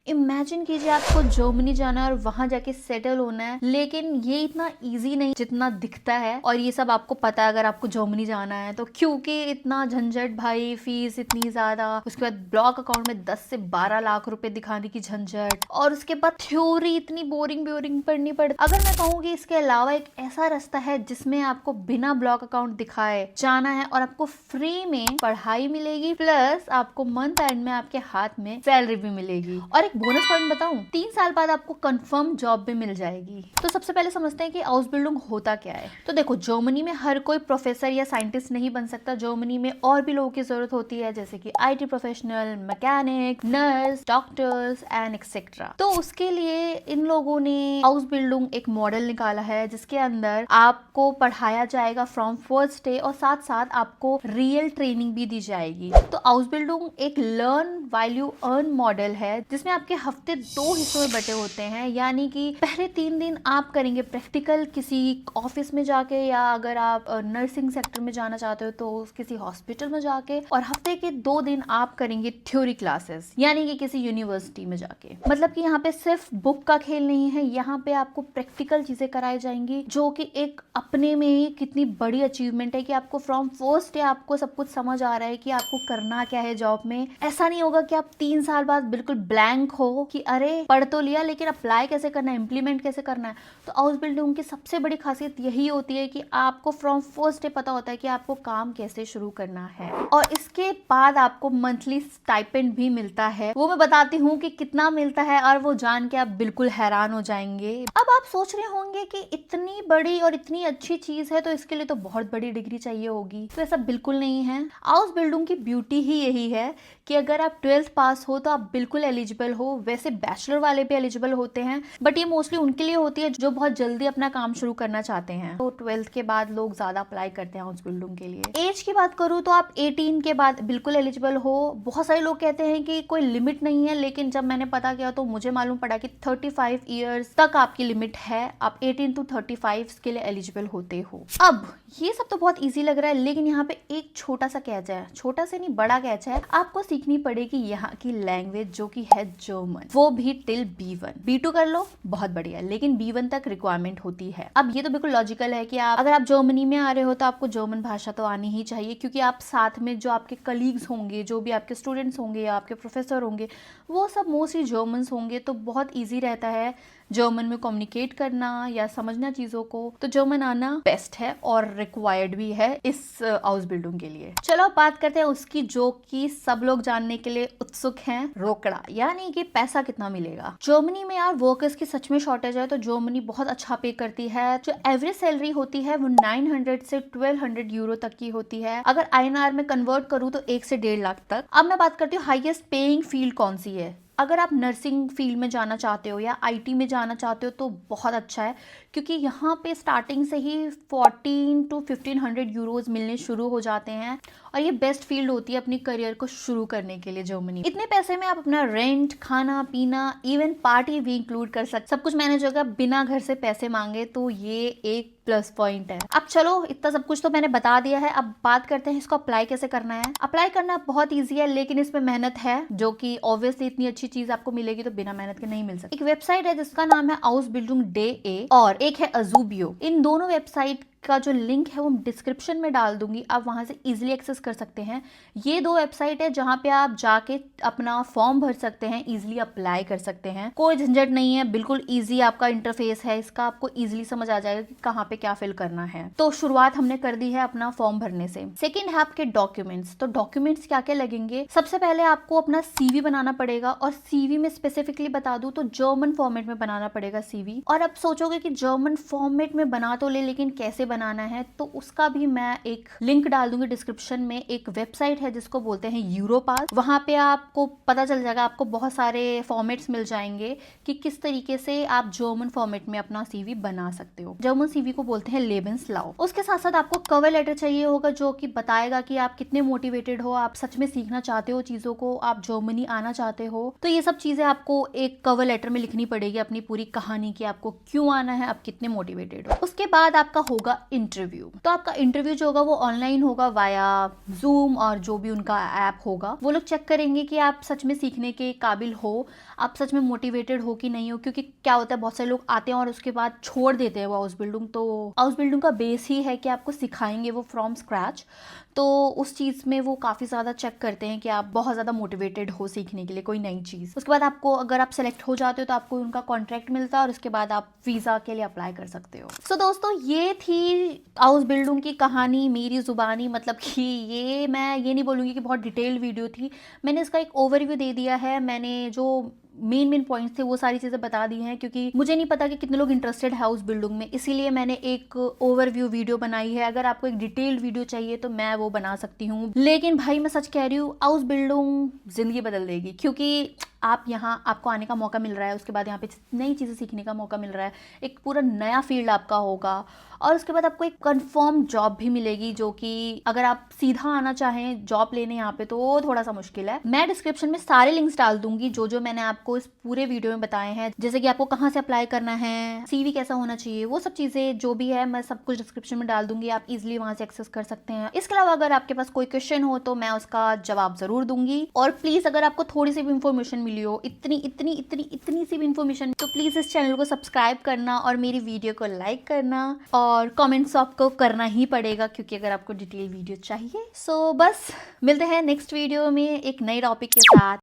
Imagine कीजिए आपको Germany जाना है और वहां जाके सेटल होना है, लेकिन ये इतना इजी नहीं जितना दिखता है। और ये सब आपको पता है अगर आपको जर्मनी जाना है तो, क्योंकि इतना झंझट भाई, फीस इतनी ज्यादा, उसके बाद ब्लॉक अकाउंट में 10 से 12 लाख रुपए दिखाने की झंझट, और उसके बाद थ्योरी इतनी बोरिंग पढ़नी पड़ती। अगर मैं कहूँ कि इसके अलावा एक ऐसा रास्ता है जिसमें आपको बिना ब्लॉक अकाउंट दिखाए जाना है और आपको फ्री में पढ़ाई मिलेगी, प्लस आपको मंथ एंड में आपके हाथ में सैलरी भी मिलेगी। और एक बोनस पॉइंट बताऊं, 3 साल बाद आपको कंफर्म जॉब भी मिल जाएगी। तो सबसे पहले समझते हैं कि आउसबिल्डिंग होता क्या है। तो देखो, जर्मनी में हर कोई प्रोफेसर या साइंटिस्ट नहीं बन सकता। जर्मनी में और भी लोगों की जरूरत होती है, जैसे कि IT professional, mechanic, nurse, doctors and etcetera. तो उसके लिए इन लोगों ने आउसबिल्डिंग एक मॉडल निकाला है जिसके अंदर आपको पढ़ाया जाएगा फ्रॉम फर्स्ट डे, और साथ साथ आपको रियल ट्रेनिंग भी दी जाएगी। तो आउसबिल्डिंग एक learn while you earn model है जिसमें आपके हफ्ते 2 हिस्सों में बटे होते हैं। यानी कि पहले 3 दिन आप करेंगे प्रैक्टिकल किसी ऑफिस में जाके, या अगर आप नर्सिंग सेक्टर में जाना चाहते हो तो किसी हॉस्पिटल में जाके, और हफ्ते के 2 दिन आप करेंगे थ्योरी क्लासेस, यानी कि किसी यूनिवर्सिटी में जाके। मतलब कि यहाँ पे सिर्फ बुक का खेल नहीं है, यहाँ पे आपको प्रैक्टिकल चीजें कराई जाएंगी, जो कि एक अपने में ही कितनी बड़ी अचीवमेंट है कि आपको फ्रॉम फर्स्ट डे आपको सब कुछ समझ आ रहा है कि आपको करना क्या है जॉब में। ऐसा नहीं होगा कि आप 3 साल बाद बिल्कुल ब्लैंक हो कि अरे पढ़ तो लिया लेकिन अप्लाई कैसे करना है, इंप्लीमेंट कैसे करना है। तो आउसबिल्डिंग की सबसे बड़ी खासियत यही होती है कि आपको फ्रॉम फर्स्ट डे पता होता है कि आपको काम कैसे शुरू करना है, और इसके बाद आपको मंथली स्टाइपेंड भी मिलता है। वो मैं बताती हूँ कि कितना मिलता है, और वो जान के आप बिल्कुल हैरान हो जाएंगे। अब आप सोच रहे होंगे कि इतनी बड़ी और इतनी अच्छी चीज है तो इसके लिए तो बहुत बड़ी डिग्री चाहिए होगी। तो ऐसा बिल्कुल नहीं है। आउसबिल्डिंग की ब्यूटी ही यही है कि अगर आप 12th पास हो तो आप बिल्कुल एलिजिबल हो। वैसे बैचलर वाले भी एलिजिबल होते हैं, बट ये मोस्टली उनके लिए होती है जो बहुत जल्दी अपना काम शुरू करना चाहते हैं। तो 12th के बाद लोग ज्यादा अप्लाई करते हैं आउसबिल्डिंग के लिए। एज की बात करूँ तो आप 18 के बाद बिल्कुल एलिजिबल हो। बहुत सारे लोग कहते हैं कि कोई लिमिट नहीं है, लेकिन जब मैंने पता किया तो मुझे मालूम पड़ा कि 35 ईयर्स तक आपकी लिमिट है। आप 18 to 35 के लिए एलिजिबल होते हो। अब ये सब तो बहुत इजी लग रहा है, लेकिन यहाँ पे एक छोटा सा कैच है, छोटा से नहीं बड़ा कैच है। आपको सीखनी पड़ेगी यहाँ की लैंग्वेज जो कि है जर्मन, वो भी टिल B1। B2 कर लो बहुत बढ़िया, लेकिन B1 तक रिक्वायरमेंट होती है। अब ये तो बिल्कुल लॉजिकल है कि अगर आप जर्मनी में आ रहे हो तो आपको जर्मन भाषा तो आनी ही चाहिए, क्योंकि आप साथ में जो आपके कलीग्स होंगे, जो भी आपके स्टूडेंट्स होंगे या आपके प्रोफेसर होंगे, वो सब मोस्टली जर्मन्स होंगे। तो बहुत ईजी रहता है जर्मन में कम्युनिकेट करना या समझना चीजों को। तो जर्मन आना बेस्ट है और रिक्वायर्ड भी है इस आउसबिल्डिंग के लिए। चलो अब बात करते हैं उसकी जो कि सब लोग जानने के लिए उत्सुक हैं, रोकड़ा, यानी कि पैसा कितना मिलेगा। जर्मनी में यार वर्कर्स की सच में शॉर्टेज है, तो जर्मनी बहुत अच्छा पे करती है। जो एवरेज सैलरी होती है वो 900 से 1200 यूरो तक की होती है। अगर INR में कन्वर्ट करूँ तो 1 से 1.5 लाख तक। अब मैं बात करती हूँ हाईएस्ट पेइंग फील्ड कौन सी है। अगर आप नर्सिंग फील्ड में जाना चाहते हो या IT में जाना चाहते हो तो बहुत अच्छा है, क्योंकि यहाँ पे स्टार्टिंग से ही 14 to 1500 यूरोज मिलने शुरू हो जाते हैं, और ये बेस्ट फील्ड होती है अपनी करियर को शुरू करने के लिए जर्मनी। इतने पैसे में आप अपना रेंट, खाना पीना, इवन पार्टी भी इंक्लूड कर सकते, सब कुछ मैनेज होगा बिना घर से पैसे मांगे। तो ये एक प्लस पॉइंट है। अब चलो इतना सब कुछ तो मैंने बता दिया है, अब बात करते हैं इसको अप्लाई कैसे करना है। अप्लाई करना बहुत ईजी है, लेकिन इसमें मेहनत है, जो कि ऑब्वियसली इतनी अच्छी चीज आपको मिलेगी तो बिना मेहनत के नहीं मिल सकती। एक वेबसाइट है जिसका नाम है आउसबिल्डिंग DE, और एक है अजूबियो। इन दोनों वेबसाइट का जो लिंक है वो डिस्क्रिप्शन में डाल दूंगी, आप वहां से इजीली एक्सेस कर सकते हैं। ये 2 वेबसाइट है जहां पे आप जाके अपना फॉर्म भर सकते हैं, इजीली अप्लाई कर सकते हैं। कोई झंझट नहीं है, बिल्कुल इजी आपका इंटरफेस है इसका, आपको इजीली समझ आ जाएगा कि कहाँ पे क्या फिल करना है। तो शुरुआत हमने कर दी है अपना फॉर्म भरने से। सेकेंड है आपके डॉक्यूमेंट्स। तो डॉक्यूमेंट्स क्या क्या लगेंगे। सबसे पहले आपको अपना CV बनाना पड़ेगा, और CV में स्पेसिफिकली बता दूं तो जर्मन फॉर्मेट में बनाना पड़ेगा CV। और अब सोचोगे कि जर्मन फॉर्मेट में बना तो ले, लेकिन कैसे बनाना है, तो उसका भी मैं एक लिंक डाल दूंगी डिस्क्रिप्शन में। एक वेबसाइट है जिसको बोलते हैं यूरोपास, वहां पे आपको पता चल जाएगा, आपको बहुत सारे फॉर्मेट्स मिल जाएंगे कि किस तरीके से आप जर्मन फॉर्मेट में अपना CV बना सकते हो। जर्मन CV को बोलते हैं लेबेंसलाउ। उसके साथ साथ आपको कवर लेटर चाहिए होगा, जो कि बताएगा कि आप कितने मोटिवेटेड हो, आप सच में सीखना चाहते हो चीजों को, आप जर्मनी आना चाहते हो। तो ये सब चीजें आपको एक कवर लेटर में लिखनी पड़ेगी, अपनी पूरी कहानी की, आपको क्यों आना है, आप कितने मोटिवेटेड हो। उसके बाद आपका होगा इंटरव्यू। तो आपका इंटरव्यू जो होगा वो ऑनलाइन होगा वाया जूम और जो भी उनका ऐप होगा। वो लोग चेक करेंगे कि आप सच में सीखने के काबिल हो, आप सच में मोटिवेटेड हो कि नहीं हो। क्योंकि क्या होता है, बहुत सारे लोग आते हैं और उसके बाद छोड़ देते हैं वो हाउस बिल्डिंग। तो हाउस बिल्डिंग का बेस ही है कि आपको सिखाएंगे वो फ्रॉम स्क्रैच। तो उस चीज़ में वो काफ़ी ज़्यादा चेक करते हैं कि आप बहुत ज़्यादा मोटिवेटेड हो सीखने के लिए कोई नई चीज़। उसके बाद आपको, अगर आप सेलेक्ट हो जाते हो तो आपको उनका कॉन्ट्रैक्ट मिलता है और उसके बाद आप वीज़ा के लिए अप्लाई कर सकते हो। सो दोस्तों, ये थी हाउस बिल्डिंग की कहानी मेरी ज़ुबानी। मतलब कि ये मैं ये नहीं बोलूँगी कि बहुत डिटेल्ड वीडियो थी, मैंने इसका एक ओवरव्यू दे दिया है। मैंने जो मेन पॉइंट्स थे वो सारी चीज़ें बता दी हैं, क्योंकि मुझे नहीं पता कि कितने लोग इंटरेस्टेड है हाउस बिल्डिंग में, इसीलिए मैंने एक ओवरव्यू वीडियो बनाई है। अगर आपको एक डिटेल्ड वीडियो चाहिए तो मैं वो बना सकती हूँ, लेकिन भाई मैं सच कह रही हूँ, हाउस बिल्डिंग ज़िंदगी बदल देगी। क्योंकि आप यहाँ, आपको आने का मौका मिल रहा है, उसके बाद यहाँ पे नई चीज़ें सीखने का मौका मिल रहा है, एक पूरा नया फील्ड आपका होगा, और उसके बाद आपको एक कंफर्म जॉब भी मिलेगी। जो कि अगर आप सीधा आना चाहें जॉब लेने यहाँ पे तो वो थोड़ा सा मुश्किल है। मैं डिस्क्रिप्शन में सारे लिंक्स डाल दूंगी जो जो मैंने आपको इस पूरे वीडियो में बताए हैं, जैसे कि आपको कहाँ से अप्लाई करना है, सीवी कैसा होना चाहिए, वो सब चीज़ें जो भी है मैं सब कुछ डिस्क्रिप्शन में डाल दूंगी। आप इजिली वहाँ से एक्सेस कर सकते हैं। इसके अलावा अगर आपके पास कोई क्वेश्चन हो तो मैं उसका जवाब जरूर दूंगी। और प्लीज़, अगर आपको थोड़ी सी भी इंफॉर्मेशन मिली हो, इतनी सी भी इंफॉर्मेशन, तो प्लीज़ इस चैनल को सब्सक्राइब करना और मेरी वीडियो को लाइक करना, और कमेंट्स आपको करना ही पड़ेगा क्योंकि अगर आपको डिटेल वीडियो चाहिए। सो बस मिलते हैं नेक्स्ट वीडियो में एक नए टॉपिक के साथ।